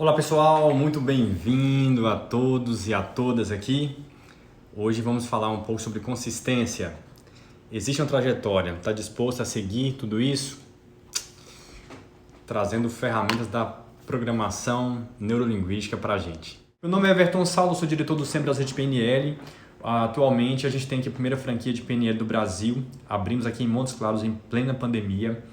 Olá pessoal, muito bem-vindo a todos e a todas aqui. Hoje vamos falar um pouco sobre consistência. Existe uma trajetória, está disposto a seguir tudo isso? Trazendo ferramentas da programação neurolinguística para a gente. Meu nome é Everton Saulo, sou diretor do Centro Brasileiro de PNL. Atualmente a gente tem aqui a primeira franquia de PNL do Brasil. Abrimos aqui em Montes Claros em plena pandemia.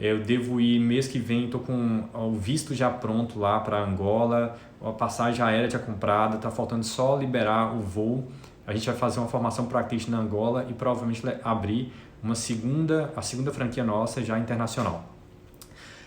Eu devo ir mês que vem, estou com o visto já pronto lá para Angola, a passagem aérea já comprada, está faltando só liberar o voo. A gente vai fazer uma formação practitioner na Angola e provavelmente abrir a segunda franquia nossa já internacional.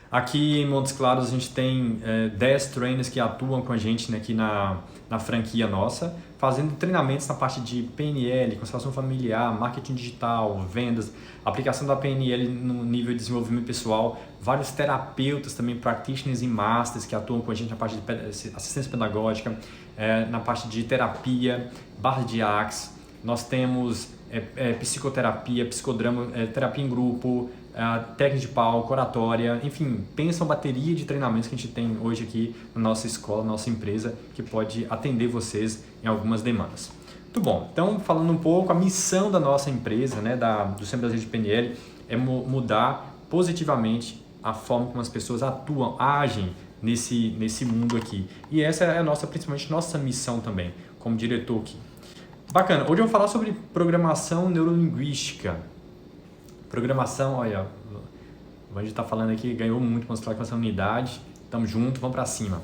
Aqui em Montes Claros a gente tem 10 trainers que atuam com a gente, né, aqui na franquia nossa, fazendo treinamentos na parte de PNL, constelação familiar, marketing digital, vendas, aplicação da PNL no nível de desenvolvimento pessoal, vários terapeutas também, practitioners e masters que atuam com a gente na parte de assistência pedagógica, na parte de terapia, barra de Axe. Nós temos psicoterapia, psicodrama, terapia em grupo, técnica de palco, oratória, enfim, pensa uma bateria de treinamentos que a gente tem hoje aqui na nossa escola, na nossa empresa, que pode atender vocês em algumas demandas. Muito bom, então falando um pouco, a missão da nossa empresa, né, do Centro Brasileiro de PNL, é mudar positivamente a forma como as pessoas atuam, agem nesse mundo aqui. E essa é principalmente nossa missão também, como diretor aqui. Bacana, hoje eu vou falar sobre programação neurolinguística. Programação, olha, o Vandy está falando aqui, ganhou muito com essa unidade, tamo junto, vamos para cima.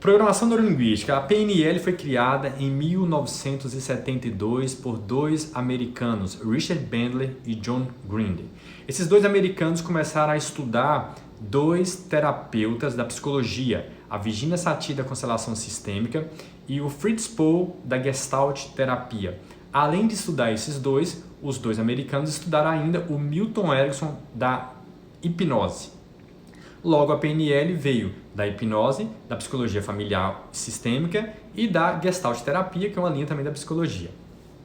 Programação neurolinguística, a PNL foi criada em 1972 por dois americanos, Richard Bandler e John Grinder. Esses dois americanos começaram a estudar dois terapeutas da psicologia, a Virginia Satir da constelação sistêmica e o Fritz Perls da Gestalt terapia. Além de estudar esses dois, os dois americanos estudaram ainda o Milton Erickson da hipnose. Logo, a PNL veio da hipnose, da psicologia familiar sistêmica e da Gestalt terapia, que é uma linha também da psicologia.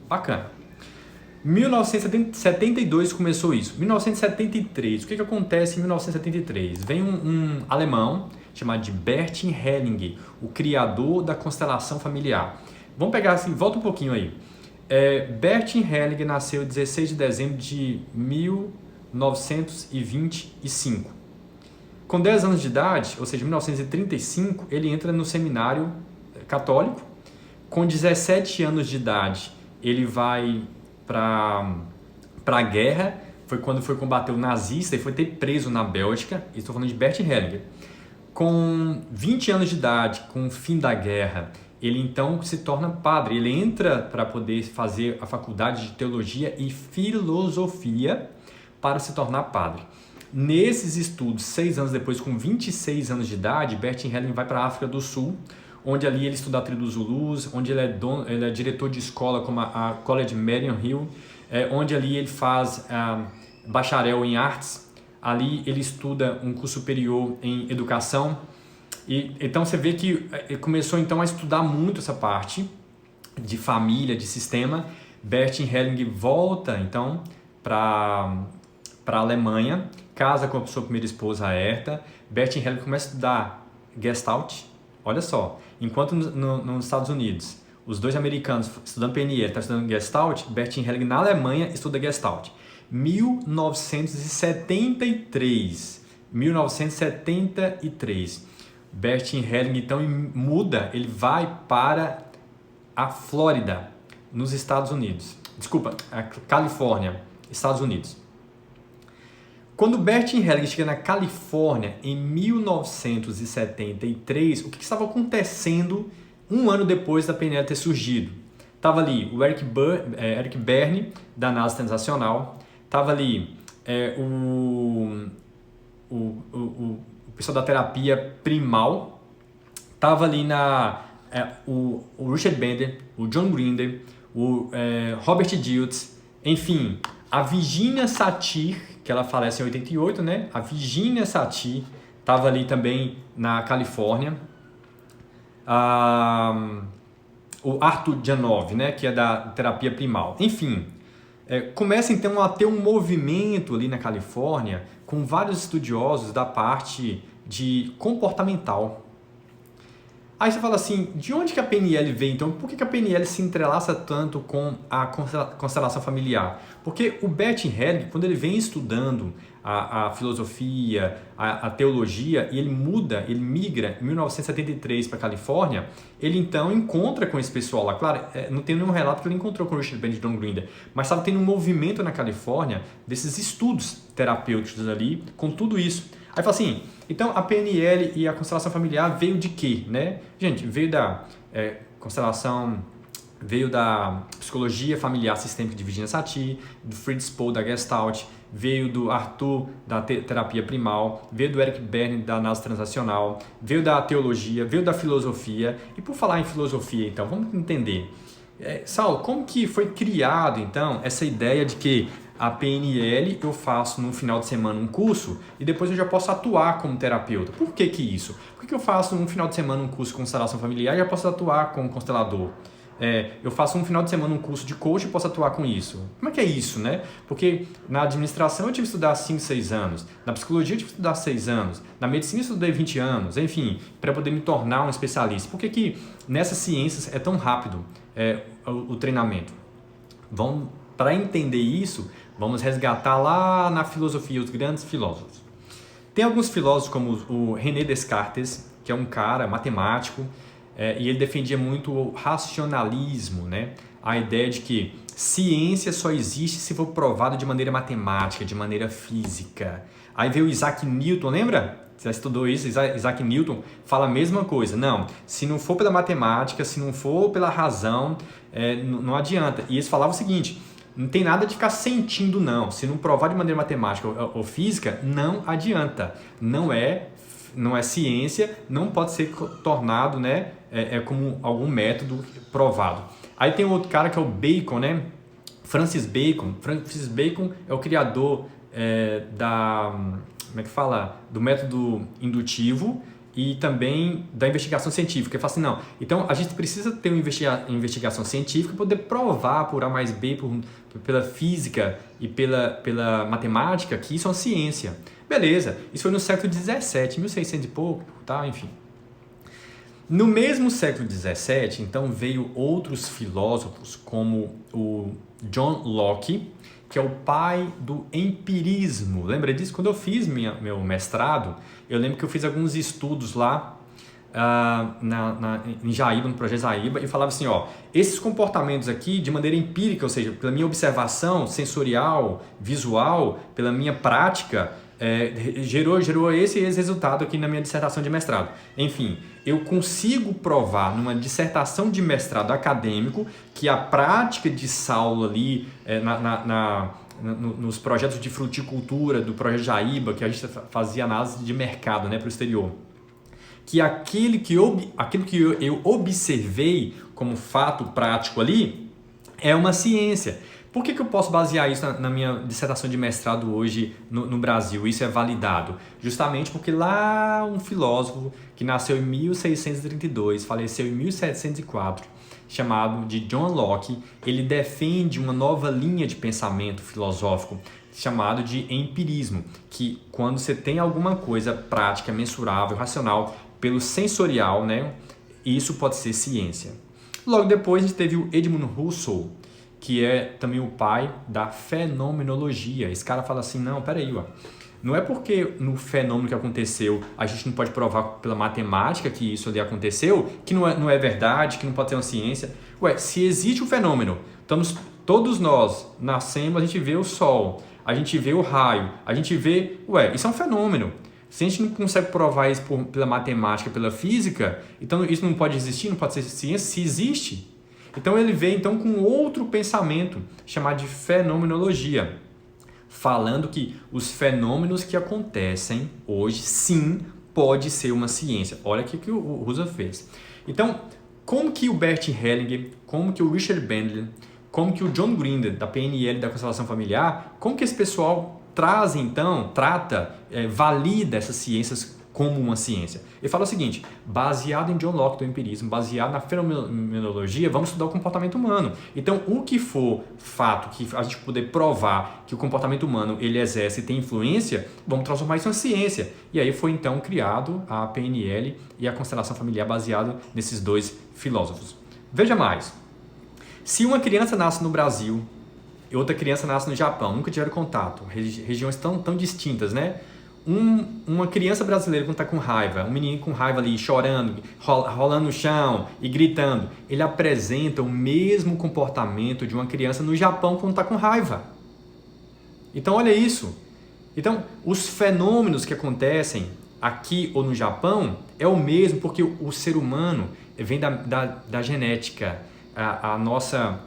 Bacana. 1972 começou isso. 1973, o que acontece em 1973? Vem um alemão chamado de Bert Hellinger, o criador da constelação familiar. Vamos pegar assim, volta um pouquinho aí. Bert Hellinger nasceu em 16 de dezembro de 1925. Com 10 anos de idade, ou seja, em 1935, ele entra no seminário católico. Com 17 anos de idade, ele vai para a guerra. Foi quando foi combater o nazista e foi ter preso na Bélgica. Estou falando de Bert Hellinger. Com 20 anos de idade, com o fim da guerra, ele então se torna padre. Ele entra para poder fazer a faculdade de teologia e filosofia para se tornar padre. Nesses estudos, 6 anos depois, com 26 anos de idade, Bert Hellinger vai para a África do Sul, onde ali ele estuda a tribo dos Zulus, onde ele é diretor de escola como a College Marion Hill, onde ali ele faz bacharel em artes. Ali ele estuda um curso superior em educação. E então você vê que ele começou então a estudar muito essa parte de família, de sistema. Bert Hellinger volta então para a Alemanha, casa com a sua primeira esposa, a Herta. Bert Hellinger começa a estudar Gestalt. Olha só, enquanto nos Estados Unidos os dois americanos estudando PNL estão estudando Gestalt, Bert Hellinger na Alemanha estuda Gestalt. 1973. Bert Hellinger então muda, ele vai para a Flórida, nos Estados Unidos. Desculpa, a Califórnia, Estados Unidos. Quando Bert Hellinger chega na Califórnia em 1973, o que estava acontecendo um ano depois da PNL ter surgido? Estava ali o Eric Berne, da NASA Transacional, estava ali o pessoal da terapia primal, estava ali o Richard Bandler, o John Grinder, o Robert Dilts, enfim, a Virginia Satir, que ela falece em 88, né? A Virginia Satir estava ali também na Califórnia. O Arthur Janov, né? Que é da terapia primal. Enfim, começa então a ter um movimento ali na Califórnia com vários estudiosos da parte de comportamental. Aí você fala assim, de onde que a PNL veio então? Por que a PNL se entrelaça tanto com a constelação familiar? Porque o Bert Hellinger, quando ele vem estudando a filosofia, a teologia, e ele migra em 1973 para a Califórnia, ele então encontra com esse pessoal lá. Claro, não tem nenhum relato que ele encontrou com o Richard Band e John Grinder, mas estava tendo um movimento na Califórnia desses estudos terapêuticos ali, com tudo isso. Aí fala assim, então a PNL e a constelação familiar veio de quê, né? Gente, veio da constelação, veio da psicologia familiar sistêmica de Virginia Satir, do Fritz Pohl da Gestalt, veio do Arthur da terapia primal, veio do Eric Berne da análise transacional, veio da teologia, veio da filosofia. E por falar em filosofia, então, vamos entender. Saulo, como que foi criado, então, essa ideia de que a PNL eu faço no final de semana um curso e depois eu já posso atuar como terapeuta? Por que isso? Por que eu faço no final de semana um curso de constelação familiar e já posso atuar como constelador? Eu faço um final de semana um curso de coach e posso atuar com isso. Como é que é isso, né? Porque na administração eu tive que estudar 5, 6 anos, na psicologia eu tive que estudar 6 anos, na medicina eu estudei 20 anos, enfim, para poder me tornar um especialista. Por que nessas ciências é tão rápido o treinamento? Para entender isso, vamos resgatar lá na filosofia, os grandes filósofos. Tem alguns filósofos como o René Descartes, que é um cara matemático, e ele defendia muito o racionalismo, né? A ideia de que ciência só existe se for provada de maneira matemática, de maneira física. Aí veio Isaac Newton, lembra? Você já estudou isso? Isaac Newton fala a mesma coisa. Não, se não for pela matemática, se não for pela razão, não adianta. E eles falavam o seguinte, não tem nada de ficar sentindo não. Se não provar de maneira matemática ou física, não adianta. Não é ciência, não pode ser tornado, né, como algum método provado. Aí tem outro cara que é o Bacon, né? Francis Bacon. Francis Bacon é o criador como é que fala? Do método indutivo e também da investigação científica. Ele fala assim, não, então a gente precisa ter uma investigação científica para poder provar por A mais B, pela física e pela matemática que isso é uma ciência. Beleza, isso foi no século XVII, 1600 e pouco, tá? Enfim. No mesmo século XVII, então, veio outros filósofos como o John Locke, que é o pai do empirismo. Lembra disso? Quando eu fiz meu mestrado, eu lembro que eu fiz alguns estudos lá em Jaíba, no projeto Jaíba, e falava assim, esses comportamentos aqui, de maneira empírica, ou seja, pela minha observação sensorial, visual, pela minha prática, gerou esse resultado aqui na minha dissertação de mestrado. Enfim, eu consigo provar numa dissertação de mestrado acadêmico que a prática de Saulo ali nos projetos de fruticultura do projeto Jaíba, que a gente fazia análise de mercado, né, para o exterior, que aquilo que eu observei como fato prático ali é uma ciência. Por que eu posso basear isso na minha dissertação de mestrado hoje no Brasil? Isso é validado? Justamente porque lá um filósofo que nasceu em 1632, faleceu em 1704, chamado de John Locke, ele defende uma nova linha de pensamento filosófico chamado de empirismo, que quando você tem alguma coisa prática, mensurável, racional, pelo sensorial, né, isso pode ser ciência. Logo depois a gente teve o Edmund Husserl, que é também o pai da fenomenologia. Esse cara fala assim, não, peraí, não é porque no fenômeno que aconteceu a gente não pode provar pela matemática que isso ali aconteceu, que não é verdade, que não pode ser uma ciência. Se existe um fenômeno, todos nós nascemos, a gente vê o sol, a gente vê o raio, a gente vê... isso é um fenômeno. Se a gente não consegue provar isso pela matemática, pela física, então isso não pode existir, não pode ser ciência. Se existe... Então ele veio com outro pensamento chamado de fenomenologia, falando que os fenômenos que acontecem hoje, sim, pode ser uma ciência. Olha o que o Husserl fez. Então, como que o Bert Hellinger, como que o Richard Bandler, como que o John Grinder, da PNL, da constelação familiar, como que esse pessoal trata, valida essas ciências como uma ciência. Ele fala o seguinte, baseado em John Locke do empirismo, baseado na fenomenologia, vamos estudar o comportamento humano. Então, o que for fato, que a gente poder provar que o comportamento humano ele exerce e tem influência, vamos transformar isso em ciência. E aí foi então criado a PNL e a constelação familiar baseado nesses dois filósofos. Veja mais, se uma criança nasce no Brasil e outra criança nasce no Japão, nunca tiveram contato, regiões tão distintas, né? Uma criança brasileira quando está com raiva, um menino com raiva ali chorando, rolando no chão e gritando, ele apresenta o mesmo comportamento de uma criança no Japão quando está com raiva. Então olha isso. Então os fenômenos que acontecem aqui ou no Japão é o mesmo porque o ser humano vem da genética. A nossa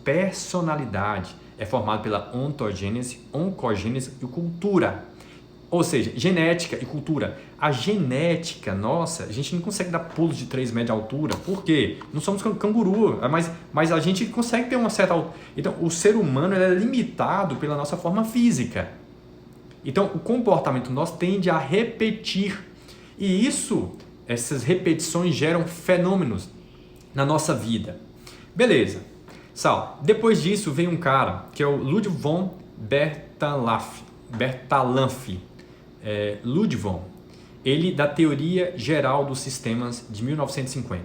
personalidade é formada pela ontogênese, oncogênese e cultura. Ou seja, genética e cultura. A genética nossa, a gente não consegue dar pulos de 3 metros de altura. Por quê? Não somos canguru, mas a gente consegue ter uma certa altura. Então, o ser humano é limitado pela nossa forma física. Então, o comportamento nosso tende a repetir. E essas repetições geram fenômenos na nossa vida. Beleza. Sal, depois disso vem um cara que é o Ludwig von Bertalanffy. Ludwig von, ele da teoria geral dos sistemas de 1950.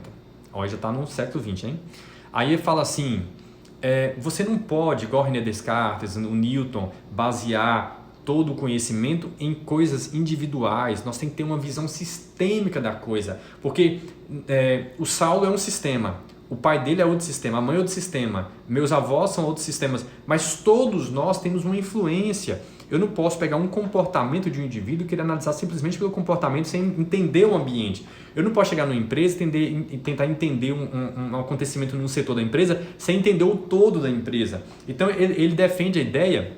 Ó, já está no século XX, hein? Aí ele fala assim, você não pode, igual René Descartes, o Newton, basear todo o conhecimento em coisas individuais. Nós temos que ter uma visão sistêmica da coisa, porque o Saulo é um sistema, o pai dele é outro sistema, a mãe é outro sistema, meus avós são outros sistemas, mas todos nós temos uma influência. Eu não posso pegar um comportamento de um indivíduo e querer analisar simplesmente pelo comportamento sem entender o ambiente. Eu não posso chegar numa empresa e tentar entender um acontecimento num setor da empresa sem entender o todo da empresa. Então ele defende a ideia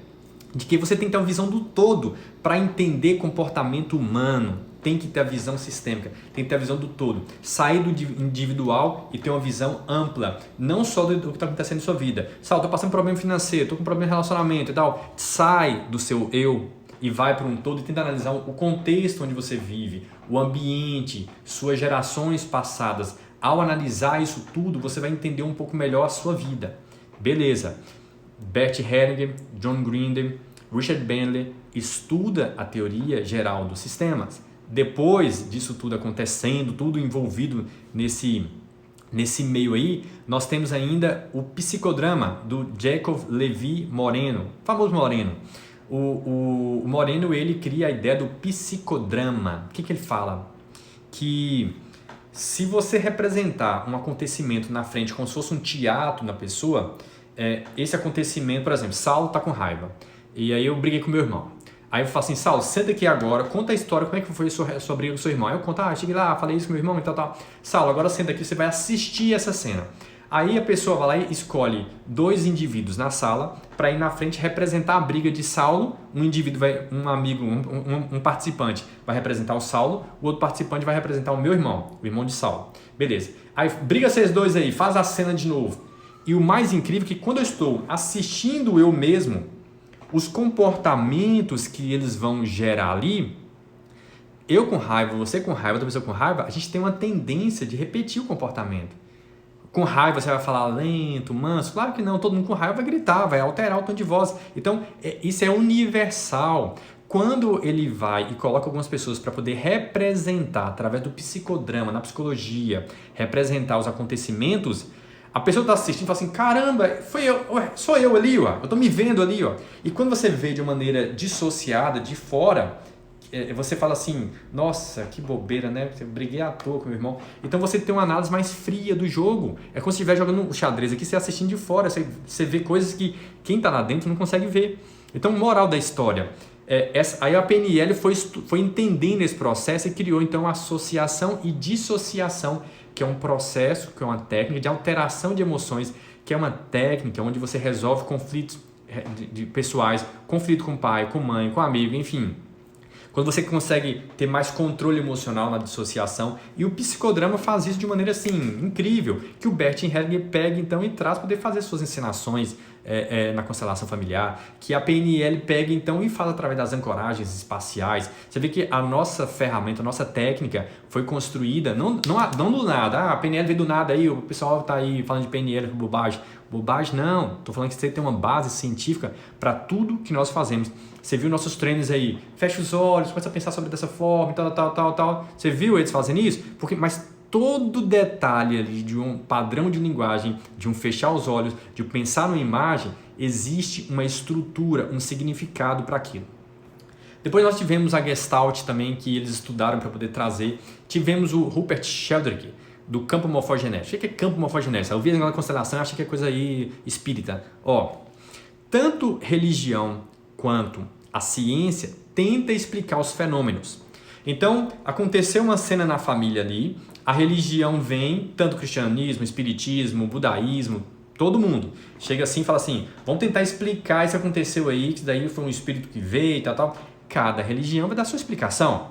de que você tem que ter uma visão do todo para entender comportamento humano. Tem que ter a visão sistêmica, tem que ter a visão do todo. Sair do individual e ter uma visão ampla, não só do que está acontecendo em sua vida. Sal, estou passando problema financeiro, estou com problema de relacionamento e tal. Sai do seu eu e vai para um todo e tenta analisar o contexto onde você vive, o ambiente, suas gerações passadas. Ao analisar isso tudo, você vai entender um pouco melhor a sua vida. Beleza. Bert Hellinger, John Grinder, Richard Bentley estuda a teoria geral dos sistemas. Depois disso tudo acontecendo, tudo envolvido nesse meio aí, nós temos ainda o psicodrama do Jacob Levi Moreno, famoso Moreno. O Moreno, ele cria a ideia do psicodrama. O que ele fala? Que se você representar um acontecimento na frente como se fosse um teatro na pessoa, esse acontecimento, por exemplo, Saulo está com raiva, e aí eu briguei com meu irmão. Aí eu falo assim, Saulo, senta aqui agora, conta a história, como é que foi a sua briga com seu irmão. Aí eu conto, cheguei lá, falei isso com meu irmão e tal. Saulo, agora senta aqui, você vai assistir essa cena. Aí a pessoa vai lá e escolhe 2 indivíduos na sala para ir na frente representar a briga de Saulo. Um indivíduo, um amigo, um participante vai representar o Saulo, o outro participante vai representar o meu irmão, o irmão de Saulo. Beleza. Aí briga vocês dois aí, faz a cena de novo. E o mais incrível é que quando eu estou assistindo eu mesmo, os comportamentos que eles vão gerar ali, eu com raiva, você com raiva, outra pessoa com raiva, a gente tem uma tendência de repetir o comportamento. Com raiva você vai falar lento, manso, claro que não, todo mundo com raiva vai gritar, vai alterar o tom de voz. Então, isso é universal. Quando ele vai e coloca algumas pessoas para poder representar, através do psicodrama, na psicologia, representar os acontecimentos, a pessoa está assistindo e fala assim, caramba, sou eu ali, ó, eu estou me vendo ali. Ó. E quando você vê de maneira dissociada, de fora, você fala assim, nossa, que bobeira, né? Eu briguei à toa com meu irmão. Então você tem uma análise mais fria do jogo. É como se estivesse jogando o xadrez aqui, você assistindo de fora, você vê coisas que quem está lá dentro não consegue ver. Então, moral da história, aí a PNL foi entendendo esse processo e criou então a associação e dissociação, que é um processo, que é uma técnica de alteração de emoções, que é uma técnica onde você resolve conflitos de pessoais, conflito com o pai, com a mãe, com o amigo, enfim. Quando você consegue ter mais controle emocional na dissociação, e o psicodrama faz isso de maneira assim, incrível, que o Bert Hellinger pega então e traz para poder fazer suas encenações na constelação familiar, que a PNL pega então e faz através das ancoragens espaciais. Você vê que a nossa ferramenta, a nossa técnica foi construída, não do nada, a PNL veio do nada aí, o pessoal tá aí falando de PNL, bobagem. Bobagem não, tô falando que você tem uma base científica para tudo que nós fazemos. Você viu nossos treinos aí, fecha os olhos, começa a pensar sobre dessa forma, tal. Você viu eles fazendo isso? Mas todo detalhe ali de um padrão de linguagem, de um fechar os olhos, de pensar numa imagem, existe uma estrutura, um significado para aquilo. Depois nós tivemos a Gestalt também, que eles estudaram para poder trazer. Tivemos o Rupert Sheldrake, do campo morfogenético. O que é campo morfogenético? Eu vi na constelação e achei que é coisa aí espírita. Tanto religião quanto a ciência tenta explicar os fenômenos. Então, aconteceu uma cena na família ali, a religião vem, tanto cristianismo, espiritismo, budaísmo, todo mundo chega assim e fala assim, vamos tentar explicar isso que aconteceu aí, que daí foi um espírito que veio e tal. Cada religião vai dar sua explicação.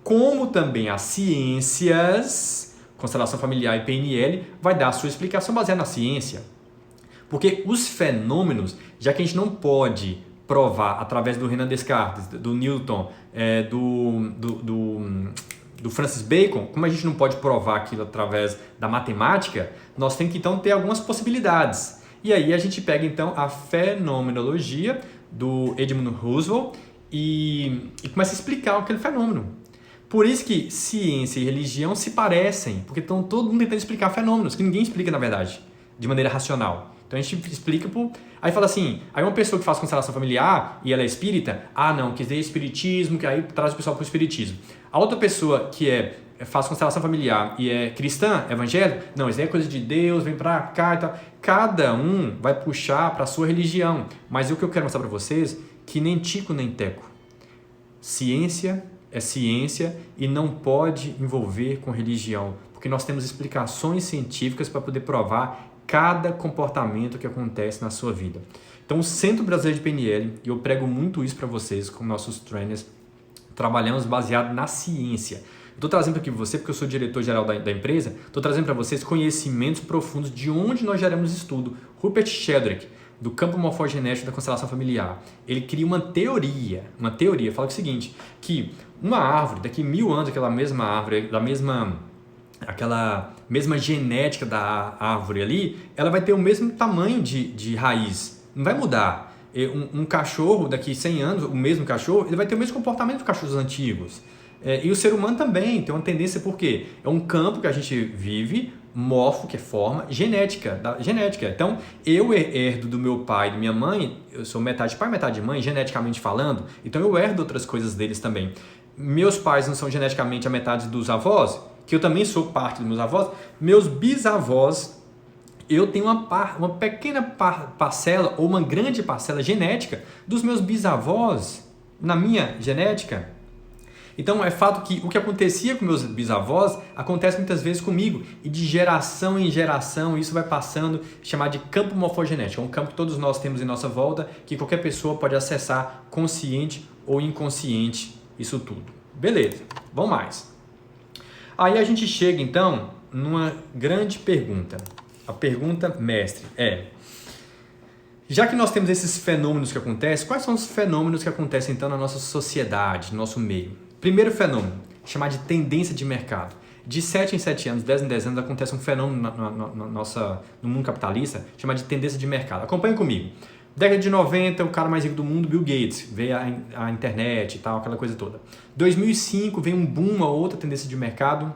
Como também as ciências, constelação familiar e PNL, vai dar a sua explicação baseada na ciência. Porque os fenômenos, já que a gente não pode provar através do Renan Descartes, do Newton, do Francis Bacon, como a gente não pode provar aquilo através da matemática, nós temos que então ter algumas possibilidades. E aí a gente pega então a fenomenologia do Edmund Husserl e começa a explicar aquele fenômeno. Por isso que ciência e religião se parecem, porque estão todo mundo tentando explicar fenômenos que ninguém explica na verdade, de maneira racional. Então a gente explica aí fala assim, aí uma pessoa que faz constelação familiar e ela é espírita, não, que é espiritismo, que aí traz o pessoal para o espiritismo. A outra pessoa que faz constelação familiar e é cristã, evangélica, não, isso aí é coisa de Deus, vem para cá e tal. Cada um vai puxar para a sua religião. Mas o que eu quero mostrar para vocês, que nem tico nem teco. Ciência é ciência e não pode envolver com religião, porque nós temos explicações científicas para poder provar cada comportamento que acontece na sua vida. Então, o Centro Brasileiro de PNL, e eu prego muito isso para vocês com nossos trainers, trabalhamos baseado na ciência. Estou trazendo aqui para você, porque eu sou diretor-geral da empresa, estou trazendo para vocês conhecimentos profundos de onde nós geramos estudo. Rupert Sheldrake, do campo morfogenético da constelação familiar, ele cria uma teoria, fala o seguinte, que uma árvore, daqui 1000 anos, aquela mesma árvore, aquela mesma genética da árvore ali, ela vai ter o mesmo tamanho de raiz, não vai mudar. Um cachorro, daqui 100 anos, o mesmo cachorro, ele vai ter o mesmo comportamento dos cachorros antigos. E o ser humano também tem uma tendência, por quê? É um campo que a gente vive, morfo, que é forma, genética. Então, eu herdo do meu pai e da minha mãe, eu sou metade pai, metade mãe, geneticamente falando, então eu herdo outras coisas deles também. Meus pais não são geneticamente a metade dos avós, que eu também sou parte dos meus avós. Meus bisavós, eu tenho uma pequena parcela ou uma grande parcela genética dos meus bisavós na minha genética. Então é fato que o que acontecia com meus bisavós acontece muitas vezes comigo, e de geração em geração isso vai passando, chamado de campo morfogenético. É um campo que todos nós temos em nossa volta, que qualquer pessoa pode acessar consciente ou inconsciente, isso tudo. Beleza, vamos mais. Aí a gente chega então numa grande pergunta. A pergunta mestre é: já que nós temos esses fenômenos que acontecem, quais são os fenômenos que acontecem então na nossa sociedade, no nosso meio? Primeiro fenômeno, chamado de tendência de mercado. De 7 em 7 anos, 10 em 10 anos, acontece um fenômeno no mundo capitalista chamado de tendência de mercado. Acompanhe comigo. Década de 90, o cara mais rico do mundo, Bill Gates, veio a internet e tal, aquela coisa toda. 2005, vem um boom, uma outra tendência de mercado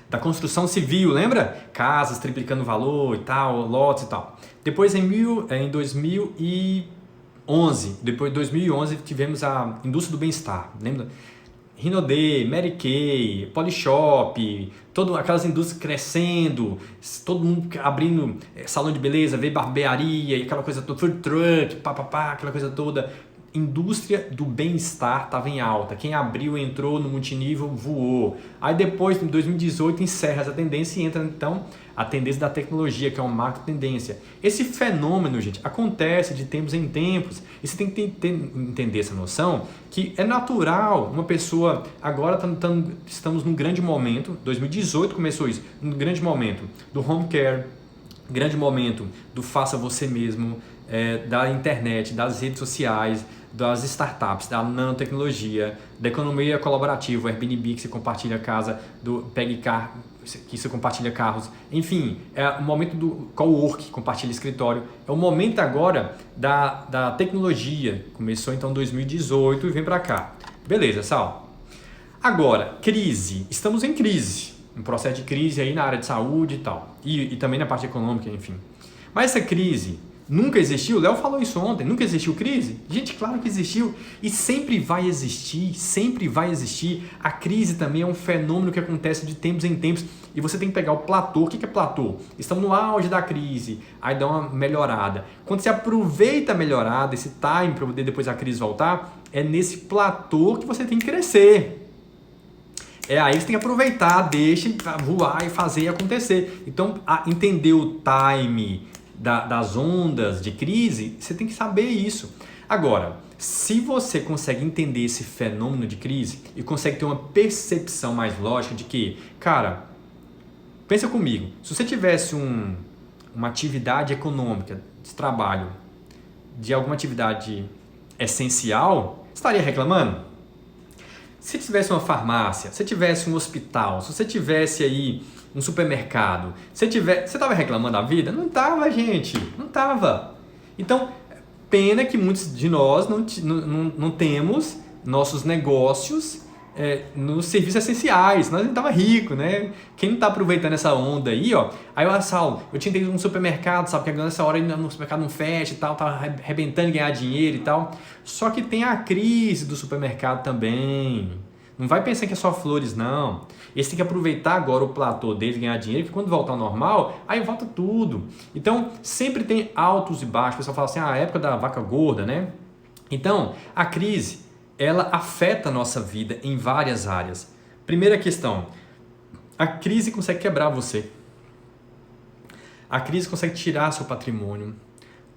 da construção civil, lembra? Casas triplicando o valor e tal, lotes e tal. Depois, em 2011, tivemos a indústria do bem-estar, lembra? Rinode, Mary Kay, Polishop, todas aquelas indústrias crescendo, todo mundo abrindo salão de beleza, veio barbearia e aquela coisa toda, food truck, aquela coisa toda. Indústria do bem-estar estava em alta. Quem abriu, entrou no multinível, voou. Aí depois, em 2018, encerra essa tendência e entra então a tendência da tecnologia, que é uma macro tendência. Esse fenômeno, gente, acontece de tempos em tempos. E você tem que entender essa noção que é natural uma pessoa... Agora estamos num grande momento, 2018 começou isso, num grande momento do home care, grande momento do faça você mesmo, da internet, das redes sociais, das startups, da nanotecnologia, da economia colaborativa, o Airbnb que você compartilha casa, do Pegue Car que você compartilha carros, enfim, é o momento do cowork, que compartilha escritório, é o momento agora da tecnologia, começou então em 2018 e vem para cá. Beleza, Sal. Agora, crise, estamos em crise, um processo de crise aí na área de saúde e tal, e também na parte econômica, enfim. Mas essa crise nunca existiu? O Léo falou isso ontem, nunca existiu crise? Gente, claro que existiu e sempre vai existir, sempre vai existir. A crise também é um fenômeno que acontece de tempos em tempos e você tem que pegar o platô. O que é platô? Estamos no auge da crise, aí dá uma melhorada. Quando você aproveita a melhorada, esse time para poder depois a crise voltar, é nesse platô que você tem que crescer. É aí que você tem que aproveitar, deixa voar e fazer acontecer. Então, entender o time das ondas de crise, você tem que saber isso. Agora, se você consegue entender esse fenômeno de crise e consegue ter uma percepção mais lógica de que, cara, pensa comigo, se você tivesse uma atividade econômica, de trabalho, de alguma atividade essencial, você estaria reclamando? Se tivesse uma farmácia, se tivesse um hospital, se você tivesse aí um supermercado, você estava reclamando da vida? Não estava, gente, não estava. Então, pena que muitos de nós não temos nossos negócios nos serviços essenciais, nós não estava rico, né? Quem não está aproveitando essa onda aí, ó, aí eu, Saulo, eu tinha ido num supermercado, sabe, que nessa hora ainda no supermercado não fecha e tal, tá arrebentando em ganhar dinheiro e tal, só que tem a crise do supermercado também, não vai pensar que é só flores, não, eles têm que aproveitar agora o platô deles, ganhar dinheiro, que quando voltar ao normal, aí volta tudo, então sempre tem altos e baixos, o pessoal fala assim, a época da vaca gorda, né? Então, a crise, ela afeta a nossa vida em várias áreas. Primeira questão, a crise consegue quebrar você. A crise consegue tirar seu patrimônio.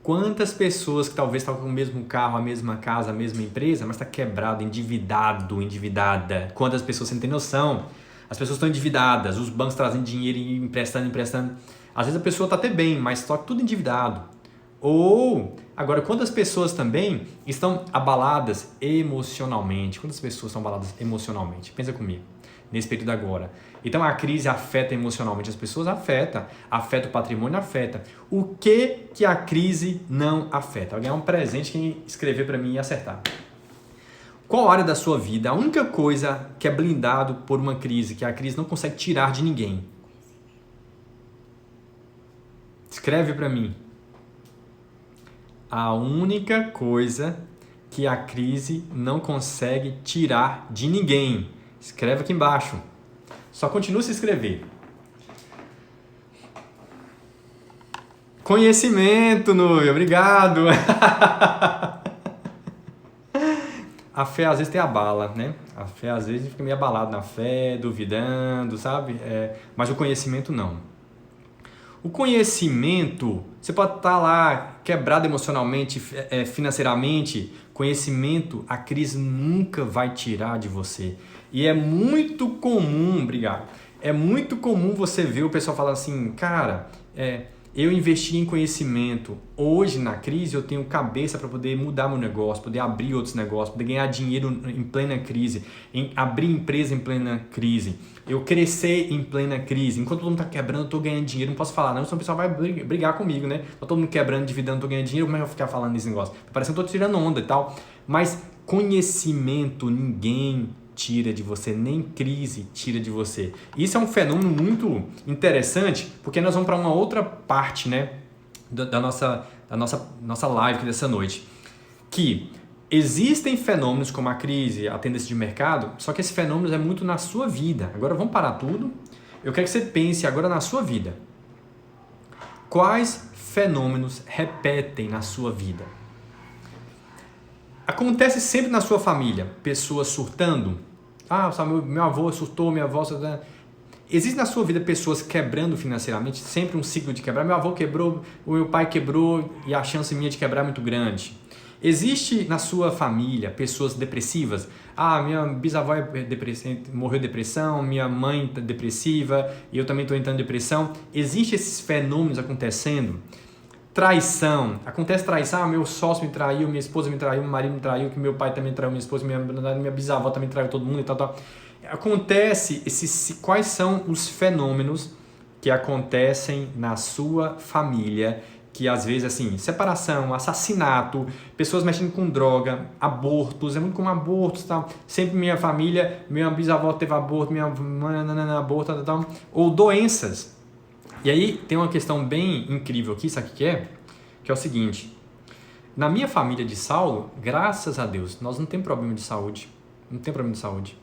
Quantas pessoas que talvez estavam com o mesmo carro, a mesma casa, a mesma empresa, mas está quebrado, endividada. Quantas pessoas você não tem noção? As pessoas estão endividadas, os bancos trazem dinheiro e emprestando. Às vezes a pessoa está até bem, mas só tudo endividado. Ou, agora, quantas pessoas também estão abaladas emocionalmente? Quantas pessoas estão abaladas emocionalmente? Pensa comigo, nesse período agora. Então, a crise afeta emocionalmente as pessoas? Afeta o patrimônio? Afeta. O que a crise não afeta? Vou ganhar um presente quem escrever para mim e acertar. Qual área da sua vida, a única coisa que é blindado por uma crise, que a crise não consegue tirar de ninguém? Escreve para mim. A única coisa que a crise não consegue tirar de ninguém. Escreve aqui embaixo. Só continua a se inscrever. Conhecimento, Nui. Obrigado. A fé às vezes tem abala, né? A fé às vezes fica meio abalado na fé, duvidando, sabe? Mas o conhecimento não. O conhecimento, você pode estar lá quebrado emocionalmente, financeiramente, conhecimento, a crise nunca vai tirar de você. E é muito comum, obrigado, é muito comum você ver o pessoal falar assim, cara, eu investi em conhecimento, hoje na crise eu tenho cabeça para poder mudar meu negócio, poder abrir outros negócios, poder ganhar dinheiro em plena crise, abrir empresa em plena crise, eu crescer em plena crise, enquanto todo mundo está quebrando, eu estou ganhando dinheiro, não posso falar não, senão o pessoal vai brigar comigo, né? Tá todo mundo quebrando, endividando, estou ganhando dinheiro, como é que eu vou ficar falando nesse negócio? Parece que eu estou tirando onda e tal, mas conhecimento ninguém tira de você, nem crise tira de você. Isso é um fenômeno muito interessante, porque nós vamos para uma outra parte, né, da nossa live aqui dessa noite, que existem fenômenos como a crise, a tendência de mercado, só que esse fenômeno é muito na sua vida. Agora vamos parar tudo. Eu quero que você pense agora na sua vida. Quais fenômenos repetem na sua vida? Acontece sempre na sua família, pessoas surtando. Sabe, meu avô surtou, minha avó surtou. Existe na sua vida pessoas quebrando financeiramente, sempre um ciclo de quebrar. Meu avô quebrou, o meu pai quebrou e a chance minha de quebrar é muito grande. Existe na sua família pessoas depressivas? Ah, minha bisavó morreu de depressão, minha mãe está depressiva, e eu também estou entrando em depressão. Existem esses fenômenos acontecendo? Traição. Acontece traição, meu sócio me traiu, minha esposa me traiu, meu marido me traiu, que meu pai também traiu, minha esposa, minha bisavó também traiu todo mundo e tal, tal. Acontece, quais são os fenômenos que acontecem na sua família, que às vezes, assim, separação, assassinato, pessoas mexendo com droga, abortos, é muito comum abortos, tal. Sempre minha família, minha bisavó teve aborto, minha mãe, aborto, tal, ou doenças. E aí tem uma questão bem incrível aqui, sabe o que é? Que é o seguinte, na minha família de Saulo, graças a Deus, nós não temos problema de saúde, não tem problema de saúde.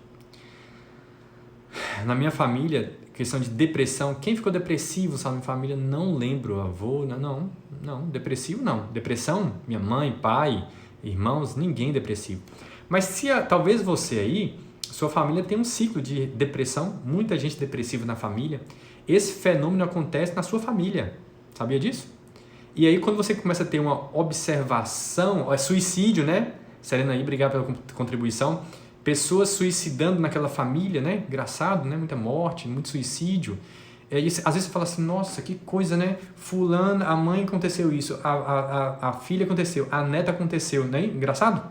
Na minha família, questão de depressão, quem ficou depressivo, sabe, na minha família, não lembro, avô, não, depressivo não. Depressão, minha mãe, pai, irmãos, ninguém depressivo. Mas se talvez você aí, sua família tem um ciclo de depressão, muita gente depressiva na família, esse fenômeno acontece na sua família, sabia disso? E aí quando você começa a ter uma observação, suicídio, né? Serena aí, obrigado pela contribuição. Pessoas suicidando naquela família, né? Engraçado, né? Muita morte, muito suicídio. Às vezes você fala assim, nossa, que coisa, né? Fulano, a mãe aconteceu isso, a filha aconteceu, a neta aconteceu, né? Engraçado?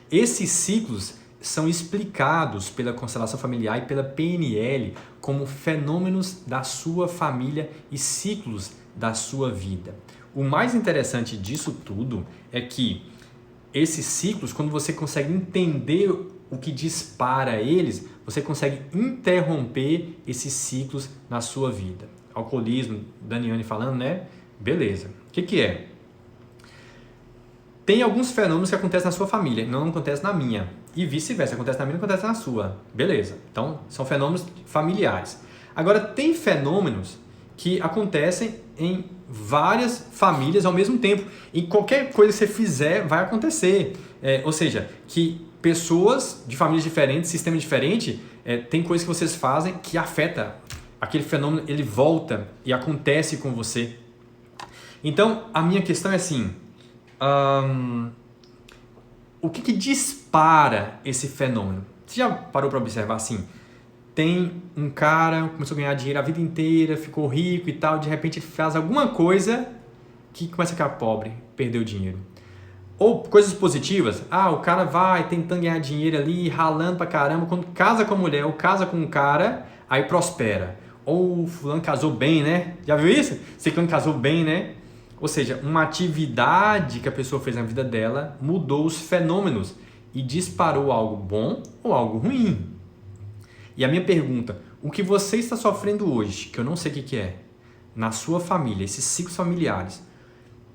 Esses ciclos são explicados pela constelação familiar e pela PNL como fenômenos da sua família e ciclos da sua vida. O mais interessante disso tudo é que esses ciclos, quando você consegue entender o que dispara eles, você consegue interromper esses ciclos na sua vida. Alcoolismo, Daniane falando, né? Beleza. O que é? Tem alguns fenômenos que acontecem na sua família, não acontecem na minha. E vice-versa, acontece na minha, não acontece na sua. Beleza. Então, são fenômenos familiares. Agora, tem fenômenos que acontecem em várias famílias ao mesmo tempo. E qualquer coisa que você fizer vai acontecer. Ou seja, que pessoas de famílias diferentes, sistema diferente, tem coisas que vocês fazem que afeta aquele fenômeno, ele volta e acontece com você. Então, a minha questão é assim, o que dispara esse fenômeno? Você já parou para observar assim? Tem um cara, começou a ganhar dinheiro a vida inteira, ficou rico e tal, de repente ele faz alguma coisa que começa a ficar pobre, perdeu dinheiro. Ou coisas positivas, o cara vai tentando ganhar dinheiro ali, ralando pra caramba, quando casa com a mulher ou casa com um cara, aí prospera. Ou o fulano casou bem, né? Já viu isso? Ciclano casou bem, né? Ou seja, uma atividade que a pessoa fez na vida dela mudou os fenômenos e disparou algo bom ou algo ruim. E a minha pergunta, o que você está sofrendo hoje, que eu não sei o que é, na sua família, esses ciclos familiares,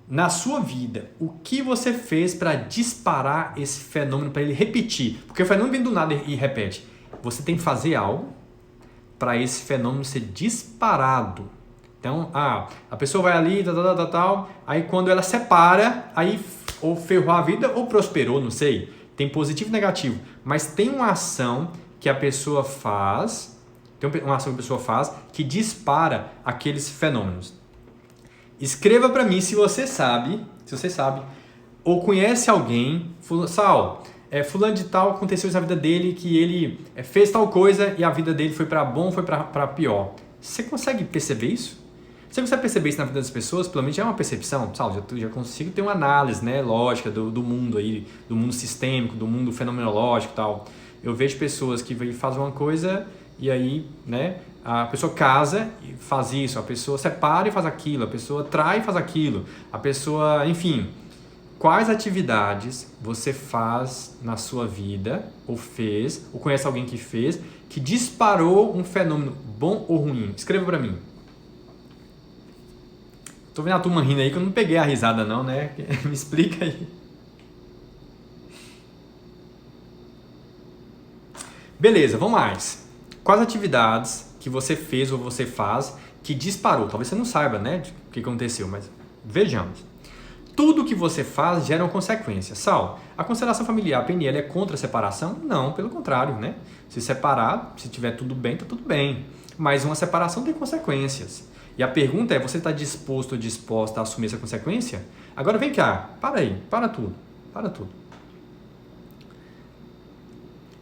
na sua vida, o que você fez para disparar esse fenômeno, para ele repetir? Porque o fenômeno vem do nada e repete. Você tem que fazer algo para esse fenômeno ser disparado. Então, a pessoa vai ali, tal, aí quando ela separa, aí ou ferrou a vida ou prosperou, não sei. Tem positivo e negativo, mas tem uma ação que a pessoa faz, que dispara aqueles fenômenos. Escreva para mim se você sabe, ou conhece alguém, fulano de tal, aconteceu isso na vida dele, que ele fez tal coisa e a vida dele foi para bom, foi para pior. Você consegue perceber isso? Se você perceber isso na vida das pessoas, pelo menos já é uma percepção, já consigo ter uma análise, né, lógica do mundo aí, do mundo sistêmico, do mundo fenomenológico e tal. Eu vejo pessoas que fazem uma coisa e aí, né, a pessoa casa e faz isso, a pessoa separa e faz aquilo, a pessoa trai e faz aquilo, a pessoa, enfim. Quais atividades você faz na sua vida, ou fez, ou conhece alguém que fez, que disparou um fenômeno bom ou ruim? Escreva para mim. Tô vendo a turma rindo aí que eu não peguei a risada não, né? Me explica aí. Beleza, vamos mais. Quais atividades que você fez ou você faz que disparou? Talvez você não saiba, né, o que aconteceu, mas vejamos. Tudo que você faz gera uma consequência. Sal, a constelação familiar, a PNL, é contra a separação? Não, pelo contrário, né? Se separar, se tiver tudo bem, tá tudo bem. Mas uma separação tem consequências. E a pergunta é, você está disposto ou disposta a assumir essa consequência? Agora vem cá, para aí, para tudo. Para tudo.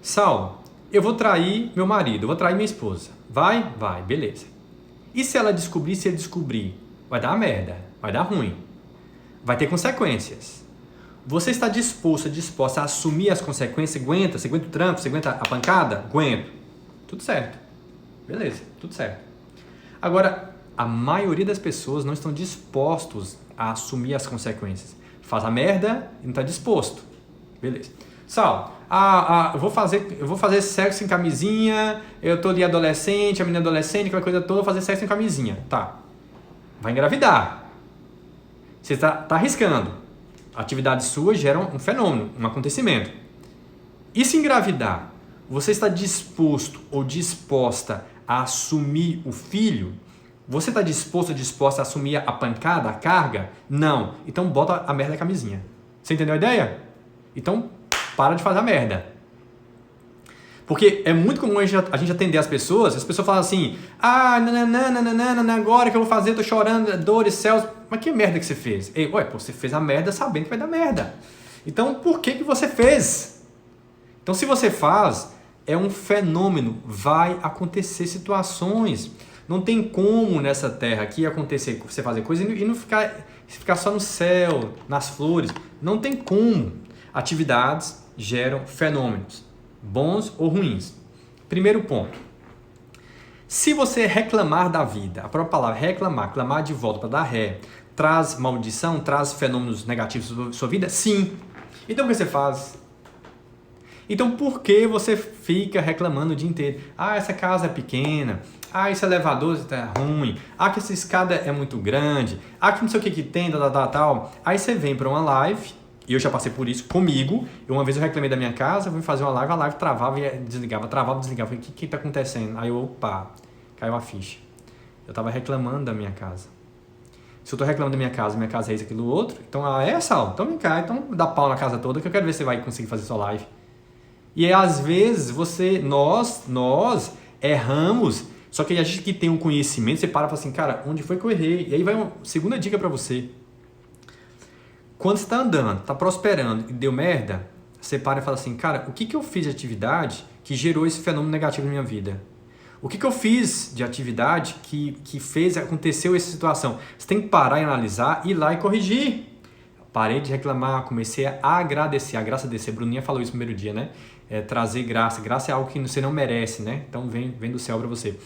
Saulo, eu vou trair meu marido, eu vou trair minha esposa. Vai? Vai, beleza. E se ela descobrir, se ele descobrir? Vai dar merda, vai dar ruim. Vai ter consequências. Você está disposta a assumir as consequências? Você aguenta o trampo, você aguenta a pancada? Aguento. Tudo certo. Beleza, tudo certo. Agora, a maioria das pessoas não estão dispostos a assumir as consequências. Faz a merda e não está disposto. Beleza. Saulo, eu vou fazer sexo em camisinha, eu tô ali adolescente, a menina adolescente, aquela coisa toda, eu vou fazer sexo em camisinha. Tá. Vai engravidar. Você tá arriscando. Atividades suas geram um fenômeno, um acontecimento. E se engravidar, você está disposto ou disposta a assumir o filho? Você está disposto ou disposta a assumir a pancada, a carga? Não. Então bota a merda na camisinha. Você entendeu a ideia? Então para de fazer a merda. Porque é muito comum a gente atender as pessoas falam assim, agora que eu vou fazer, tô chorando, dores, céus. Mas que merda que você fez? Você fez a merda sabendo que vai dar merda. Então, por que você fez? Então, se você faz, é um fenômeno, vai acontecer situações. Não tem como nessa terra aqui acontecer, você fazer coisa e não ficar só no céu, nas flores. Não tem como. Atividades geram fenômenos, bons ou ruins. Primeiro ponto. Se você reclamar da vida, a própria palavra reclamar, clamar de volta para dar ré, traz maldição, traz fenômenos negativos sobre sua vida? Sim. Então o que você faz? Então por que você fica reclamando o dia inteiro? Essa casa é pequena. Esse elevador está ruim. Que essa escada é muito grande. Que não sei o que tem, tal. Aí você vem para uma live, e eu já passei por isso comigo. Uma vez eu reclamei da minha casa, fui fazer uma live, a live travava e desligava, travava, desligava. Falei, o que está acontecendo? Aí caiu a ficha. Eu estava reclamando da minha casa. Se eu estou reclamando da minha casa é isso, aquilo, outro, então Saulo, então vem cá, então dá pau na casa toda que eu quero ver se você vai conseguir fazer sua live. E aí, às vezes nós erramos, só que a gente que tem um conhecimento, você para e fala assim, cara, onde foi que eu errei? E aí vai uma segunda dica para você. Quando você está andando, está prosperando e deu merda, você para e fala assim, cara, o que eu fiz de atividade que gerou esse fenômeno negativo na minha vida? O que eu fiz de atividade que aconteceu essa situação? Você tem que parar e analisar, ir lá e corrigir. Parei de reclamar, comecei a agradecer. A graça descer. Bruninha falou isso no primeiro dia, né? Trazer graça. Graça é algo que você não merece, né? Então vem do céu para você.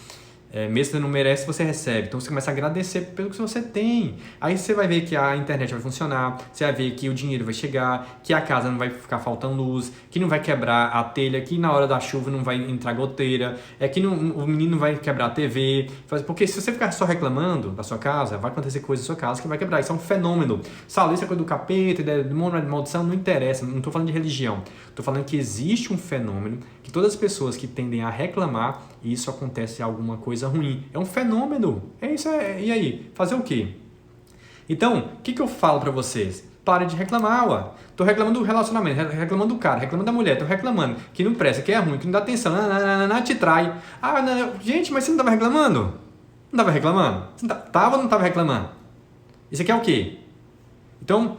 Mesmo que você não merece, você recebe. Então você começa a agradecer pelo que você tem. Aí você vai ver que a internet vai funcionar, você vai ver que o dinheiro vai chegar, que a casa não vai ficar faltando luz, que não vai quebrar a telha, que na hora da chuva não vai entrar goteira, que o menino não vai quebrar a TV. Porque se você ficar só reclamando da sua casa, vai acontecer coisa na sua casa que vai quebrar. Isso é um fenômeno. Saulo, isso é coisa do capeta, de maldição, não interessa. Não estou falando de religião. Estou falando que existe um fenômeno que todas as pessoas que tendem a reclamar, isso acontece alguma coisa ruim. É um fenômeno. E aí? Fazer o quê? Então, o que eu falo pra vocês? Pare de reclamar, Tô reclamando do relacionamento, reclamando do cara, reclamando da mulher, tô reclamando que não presta, que é ruim, que não dá atenção, te trai. Gente, mas você não tava reclamando? Não tava reclamando? Você tava ou não tava reclamando? Isso aqui é o quê? Então,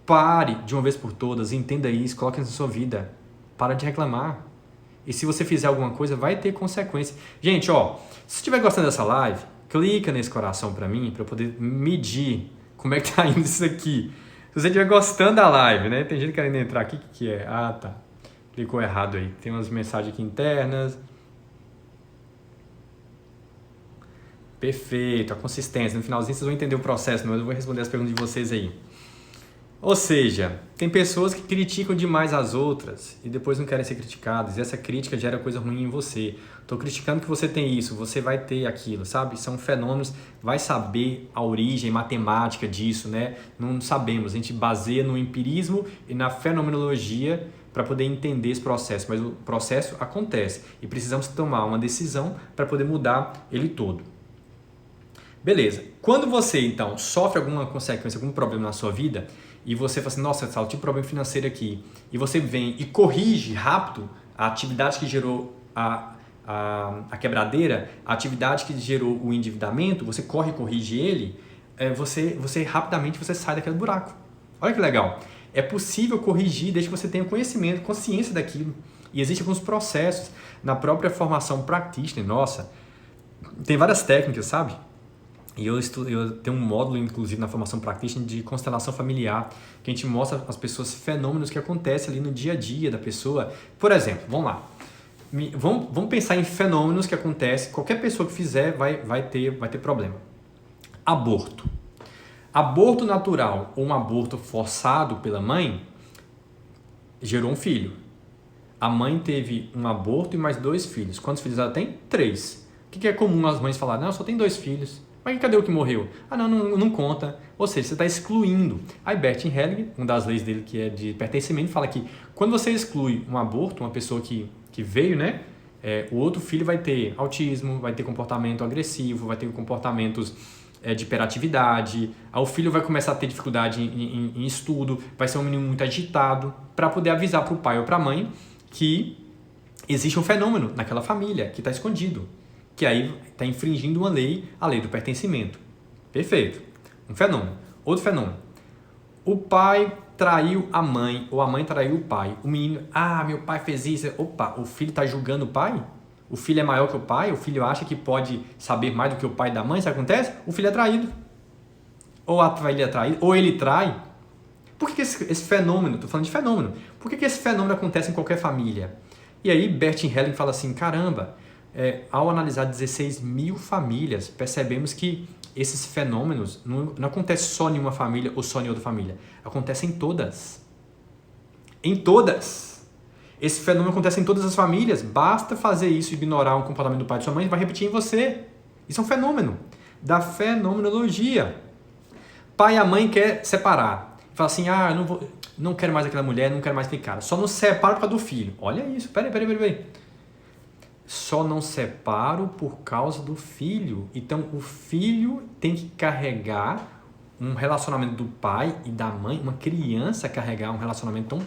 pare de uma vez por todas, entenda isso, coloque na sua vida. Para de reclamar. E se você fizer alguma coisa, vai ter consequência. Gente, se você estiver gostando dessa live, clica nesse coração para mim, para eu poder medir como é que tá indo isso aqui. Se você estiver gostando da live, né? Tem gente querendo entrar aqui, o que é? Tá. Clicou errado aí. Tem umas mensagens aqui internas. Perfeito, a consistência. No finalzinho vocês vão entender o processo, mas eu vou responder as perguntas de vocês aí. Ou seja, tem pessoas que criticam demais as outras e depois não querem ser criticadas. E essa crítica gera coisa ruim em você. Estou criticando que você tem isso, você vai ter aquilo, sabe? São fenômenos, vai saber a origem matemática disso, né? Não sabemos, a gente baseia no empirismo e na fenomenologia para poder entender esse processo. Mas o processo acontece e precisamos tomar uma decisão para poder mudar ele todo. Beleza. Quando você, então, sofre alguma consequência, algum problema na sua vida, e você fala assim, nossa, Saulo, tive problema financeiro aqui, e você vem e corrige rápido a atividade que gerou a quebradeira, a atividade que gerou o endividamento, você corre e corrige ele, você rapidamente você sai daquele buraco. Olha que legal. É possível corrigir desde que você tenha conhecimento, consciência daquilo. E existem alguns processos na própria formação practitioner, nossa, tem várias técnicas, sabe? E eu tenho um módulo, inclusive, na formação practitioner de constelação familiar, que a gente mostra às pessoas fenômenos que acontecem ali no dia a dia da pessoa. Por exemplo, vamos lá. Vamos pensar em fenômenos que acontecem, qualquer pessoa que fizer vai ter problema. Aborto. Aborto natural ou um aborto forçado pela mãe gerou um filho. A mãe teve um aborto e mais 2 filhos. Quantos filhos ela tem? 3. O que é comum as mães falarem? Não, só tem 2 filhos. Mas cadê o que morreu? Ah, não conta. Ou seja, você está excluindo. Aí Bert Hellinger, uma das leis dele que é de pertencimento, fala que quando você exclui um aborto, uma pessoa que veio, né? O outro filho vai ter autismo, vai ter comportamento agressivo, vai ter comportamentos de hiperatividade. Aí o filho vai começar a ter dificuldade em estudo, vai ser um menino muito agitado, para poder avisar para o pai ou para a mãe que existe um fenômeno naquela família que está escondido, que aí está infringindo uma lei, a lei do pertencimento. Perfeito. Um fenômeno. Outro fenômeno. O pai traiu a mãe, ou a mãe traiu o pai. O menino, meu pai fez isso. Opa, o filho está julgando o pai? O filho é maior que o pai? O filho acha que pode saber mais do que o pai da mãe? Isso acontece? O filho é traído. Ou a filha é traída, ou ele trai. Por que esse fenômeno, estou falando de fenômeno, por que esse fenômeno acontece em qualquer família? E aí Bert Hellinger fala assim, caramba, ao analisar 16 mil famílias, percebemos que esses fenômenos não acontecem só em uma família ou só em outra família. Acontecem em todas. Em todas. Esse fenômeno acontece em todas as famílias. Basta fazer isso, ignorar um comportamento do pai e de sua mãe, vai repetir em você. Isso é um fenômeno da fenomenologia. Pai e a mãe querem separar. Fala assim, eu não quero mais aquela mulher, não quero mais aquele cara. Só não separo por causa do filho. Olha isso, peraí. Só não separo por causa do filho. Então, o filho tem que carregar um relacionamento do pai e da mãe. Uma criança carregar um relacionamento tão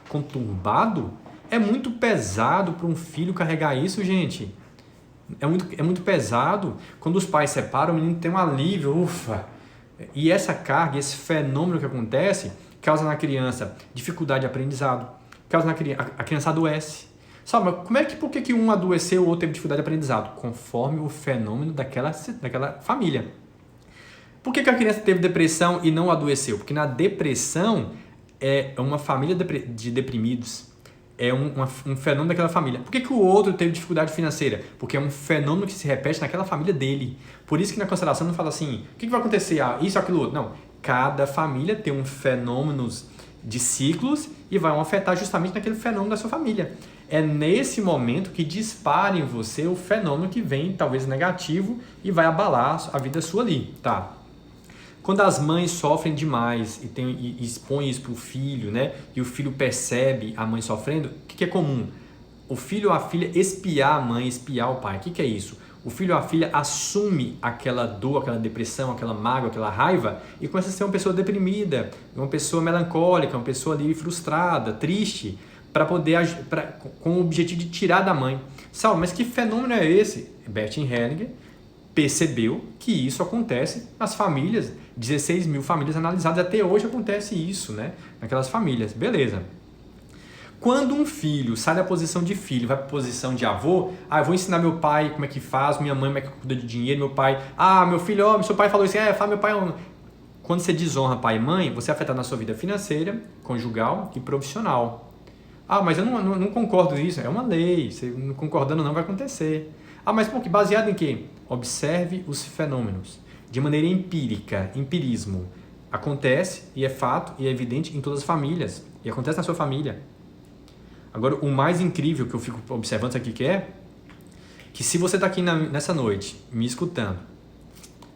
conturbado é muito pesado para um filho carregar isso, gente. É muito pesado. Quando os pais separam, o menino tem um alívio, ufa. E essa carga, esse fenômeno que acontece, causa na criança dificuldade de aprendizado, causa a criança adoece. Sabe, mas por que um adoeceu ou outro teve dificuldade de aprendizado? Conforme o fenômeno daquela família. Por que a criança teve depressão e não adoeceu? Porque na depressão é uma família de deprimidos. É um fenômeno daquela família. Por que o outro teve dificuldade financeira? Porque é um fenômeno que se repete naquela família dele. Por isso que na constelação não fala assim, o que vai acontecer? Isso, aquilo, outro. Não. Cada família tem um fenômeno de ciclos e vai afetar justamente naquele fenômeno da sua família. É nesse momento que dispara em você o fenômeno que vem, talvez negativo, e vai abalar a vida sua ali, tá? Quando as mães sofrem demais e expõem isso para o filho, né? E o filho percebe a mãe sofrendo, o que é comum? O filho ou a filha espiar a mãe, espiar o pai. O que é isso? O filho ou a filha assume aquela dor, aquela depressão, aquela mágoa, aquela raiva e começa a ser uma pessoa deprimida, uma pessoa melancólica, uma pessoa ali frustrada, triste, para poder com o objetivo de tirar da mãe. Sabe, mas que fenômeno é esse? Bert Hellinger percebeu que isso acontece nas famílias, 16 mil famílias analisadas, até hoje acontece isso, né? Naquelas famílias, beleza. Quando um filho sai da posição de filho, vai para a posição de avô, eu vou ensinar meu pai como é que faz, minha mãe como é que cuida de dinheiro, meu pai, meu filho, seu pai falou isso, fala meu pai. Quando você desonra pai e mãe, você é afetado na sua vida financeira, conjugal e profissional. Mas eu não concordo com isso, é uma lei, você não concordando não vai acontecer. Mas baseado em quê? Observe os fenômenos de maneira empírica, empirismo. Acontece e é fato e é evidente em todas as famílias e acontece na sua família. Agora, o mais incrível que eu fico observando isso aqui que se você está aqui nessa noite me escutando,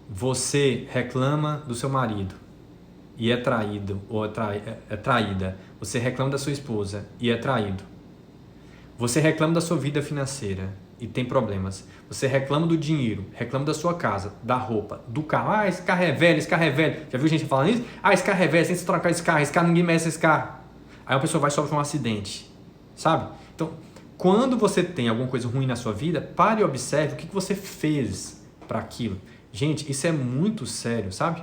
você reclama do seu marido e é traído ou é traída, você reclama da sua esposa e é traído, você reclama da sua vida financeira e tem problemas, você reclama do dinheiro, reclama da sua casa, da roupa, do carro, esse carro é velho, já viu gente falando isso? Esse carro é velho, tem que trocar esse carro ninguém merece esse carro. Aí a pessoa vai sofrer um acidente, sabe? Então, quando você tem alguma coisa ruim na sua vida, pare e observe o que você fez para aquilo. Gente, isso é muito sério, sabe?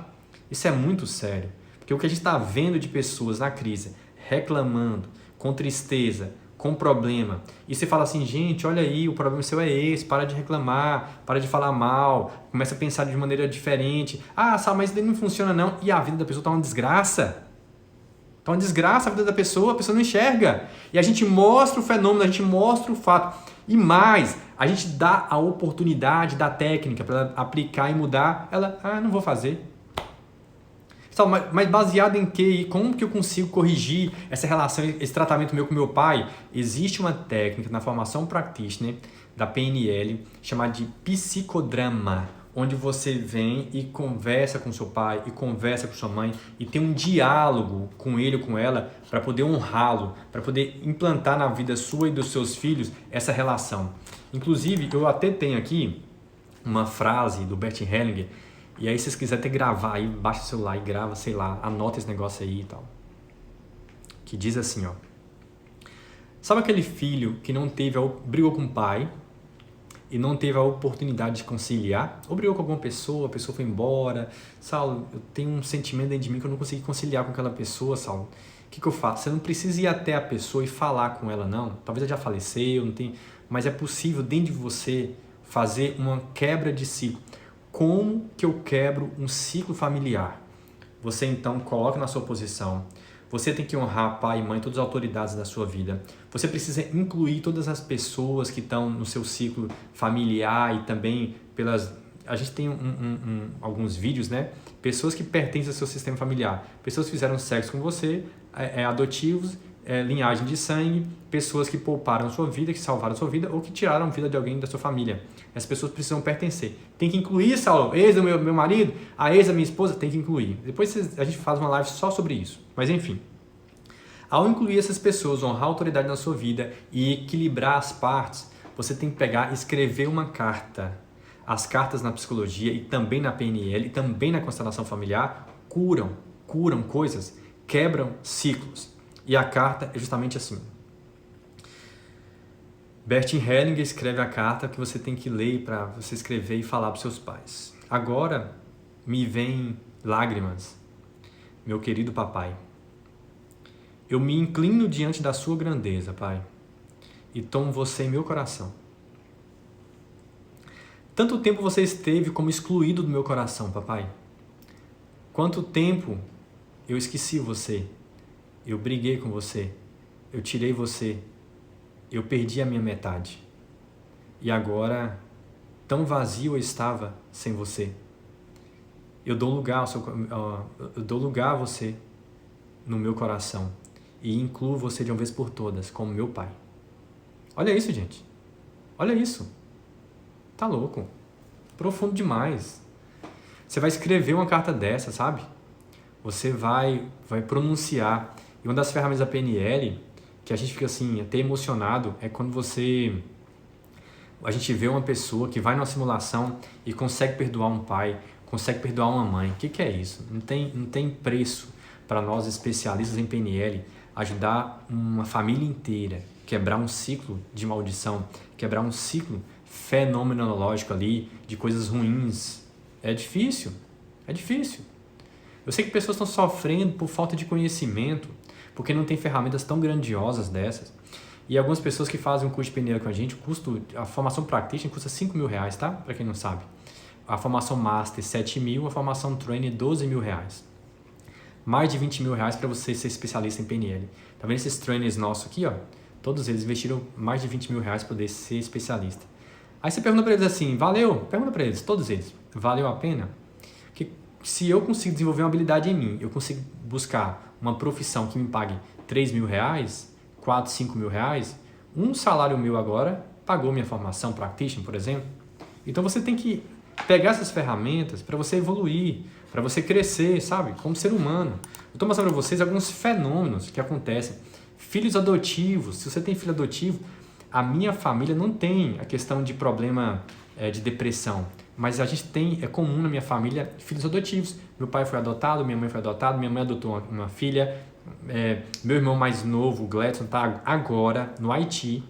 Isso é muito sério. Porque o que a gente está vendo de pessoas na crise, reclamando, com tristeza, com problema, e você fala assim, gente, olha aí, o problema seu é esse, para de reclamar, para de falar mal, começa a pensar de maneira diferente. Ah, sabe, mas isso daí não funciona não. E a vida da pessoa está uma desgraça. Está uma desgraça a vida da pessoa, a pessoa não enxerga. E a gente mostra o fenômeno, a gente mostra o fato. E mais, a gente dá a oportunidade da técnica para ela aplicar e mudar. Ela, não vou fazer. Mas baseado em quê? E como que eu consigo corrigir essa relação, esse tratamento meu com meu pai? Existe uma técnica na formação practitioner da PNL chamada de psicodrama, onde você vem e conversa com seu pai e conversa com sua mãe e tem um diálogo com ele ou com ela para poder honrá-lo, para poder implantar na vida sua e dos seus filhos essa relação. Inclusive, eu até tenho aqui uma frase do Bert Hellinger. E aí, se vocês quiserem até gravar aí, baixa o celular e grava, sei lá, anota esse negócio aí e tal. Que diz assim, ó. Sabe aquele filho que não teve, brigou com o pai e não teve a oportunidade de conciliar? Ou brigou com alguma pessoa, a pessoa foi embora. Saulo, eu tenho um sentimento dentro de mim que eu não consegui conciliar com aquela pessoa, Saulo. O que eu faço? Você não precisa ir até a pessoa e falar com ela, não. Talvez ela já faleceu, não tem... mas é possível dentro de você fazer uma quebra de ciclo. Como que eu quebro um ciclo familiar? Você então coloca na sua posição. Você tem que honrar pai e mãe, todas as autoridades da sua vida. Você precisa incluir todas as pessoas que estão no seu ciclo familiar e também pelas... A gente tem alguns vídeos, né? Pessoas que pertencem ao seu sistema familiar. Pessoas que fizeram sexo com você, adotivos, linhagem de sangue, pessoas que pouparam sua vida, que salvaram sua vida ou que tiraram a vida de alguém da sua família. As pessoas precisam pertencer. Tem que incluir, Saulo, ex do meu marido, a ex da minha esposa, tem que incluir. Depois a gente faz uma live só sobre isso. Mas enfim, ao incluir essas pessoas, honrar a autoridade na sua vida e equilibrar as partes, você tem que pegar e escrever uma carta. As cartas na psicologia e também na PNL e também na constelação familiar curam coisas, quebram ciclos. E a carta é justamente assim. Bert Hellinger escreve a carta que você tem que ler para você escrever e falar para os seus pais. Agora me vêm lágrimas, meu querido papai. Eu me inclino diante da sua grandeza, pai, e tomo você em meu coração. Tanto tempo você esteve como excluído do meu coração, papai. Quanto tempo eu esqueci você. Eu briguei com você, eu tirei você, eu perdi a minha metade. E agora, tão vazio eu estava sem você. Eu dou lugar a você no meu coração e incluo você de uma vez por todas como meu pai. Olha isso, gente. Olha isso. Tá louco. Profundo demais. Você vai escrever uma carta dessa, sabe? Você vai pronunciar. E uma das ferramentas da PNL, que a gente fica assim, até emocionado, é quando a gente vê uma pessoa que vai numa simulação e consegue perdoar um pai, consegue perdoar uma mãe. O que é isso? Não tem preço para nós especialistas em PNL ajudar uma família inteira, quebrar um ciclo de maldição, quebrar um ciclo fenomenológico ali, de coisas ruins. É difícil. Eu sei que pessoas estão sofrendo por falta de conhecimento, porque não tem ferramentas tão grandiosas dessas. E algumas pessoas que fazem um curso de PNL com a gente, a formação practitioner custa R$5.000, tá? Para quem não sabe. A formação Master, R$7.000, a formação Trainer, R$12.000. Mais de R$20.000 para você ser especialista em PNL. Tá vendo esses trainers nossos aqui, ó? Todos eles investiram mais de R$20.000 para poder ser especialista. Aí você pergunta para eles assim, valeu? Pergunta para eles, todos eles, valeu a pena? Porque se eu consigo desenvolver uma habilidade em mim, eu consigo buscar uma profissão que me pague R$3.000, R$4.000, R$5.000, um salário meu agora pagou minha formação practitioner, por exemplo. Então você tem que pegar essas ferramentas para você evoluir, para você crescer, sabe? Como ser humano. Eu estou mostrando para vocês alguns fenômenos que acontecem. Filhos adotivos, se você tem filho adotivo, a minha família não tem a questão de problema de depressão. Mas a gente tem, é comum na minha família, filhos adotivos. Meu pai foi adotado, minha mãe foi adotada, minha mãe adotou uma filha. Meu irmão mais novo, o Gladson, está agora no Haiti.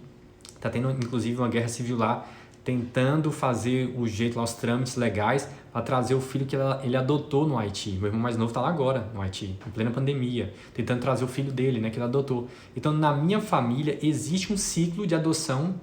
Está tendo, inclusive, uma guerra civil lá. tentando fazer o jeito lá, os trâmites legais para trazer o filho que ele adotou no Haiti. Meu irmão mais novo está lá agora no Haiti, em plena pandemia, tentando trazer o filho dele, né, que ele adotou. Então, na minha família, existe um ciclo de adoção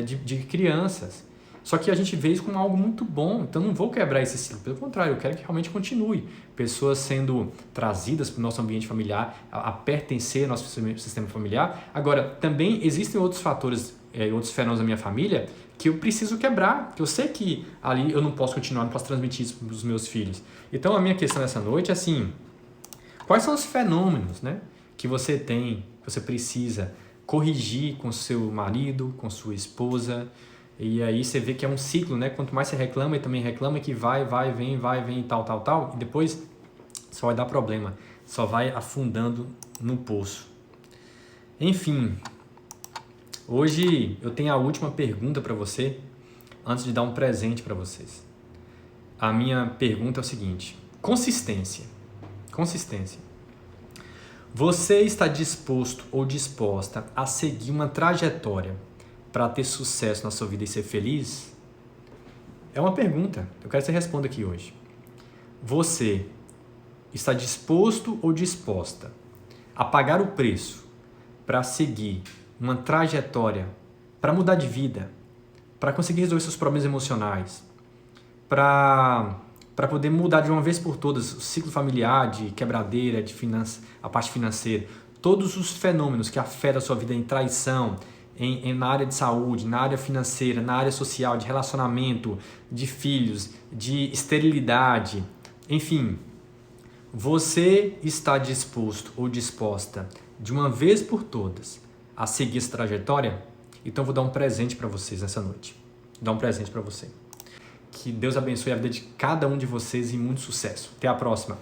de crianças. Só que a gente vê isso como algo muito bom, então não vou quebrar esse ciclo. Pelo contrário, eu quero que realmente continue. Pessoas sendo trazidas para o nosso ambiente familiar, a pertencer ao nosso sistema familiar. Agora, também existem outros fatores, outros fenômenos da minha família que eu preciso quebrar, que eu sei que ali eu não posso continuar, não posso transmitir isso para os meus filhos. Então, a minha questão nessa noite é assim, quais são os fenômenos, né, que você tem, que você precisa corrigir com seu marido, com sua esposa? E aí você vê que é um ciclo, né? Quanto mais você reclama, e também reclama que vai, vem e tal. E depois só vai dar problema. Só vai afundando no poço. Enfim, hoje eu tenho a última pergunta para você, antes de dar um presente para vocês. A minha pergunta é o seguinte: consistência. Você está disposto ou disposta a seguir uma trajetória para ter sucesso na sua vida e ser feliz? É uma pergunta. Eu quero que você responda aqui hoje. Você está disposto ou disposta a pagar o preço para seguir uma trajetória, para mudar de vida, para conseguir resolver seus problemas emocionais, para poder mudar de uma vez por todas o ciclo familiar, de quebradeira, a parte financeira, todos os fenômenos que afetam a sua vida em traição, na área de saúde, na área financeira, na área social, de relacionamento, de filhos, de esterilidade, enfim, você está disposto ou disposta de uma vez por todas a seguir essa trajetória? Então eu vou dar um presente para vocês nessa noite. Vou dar um presente para você. Que Deus abençoe a vida de cada um de vocês e muito sucesso. Até a próxima.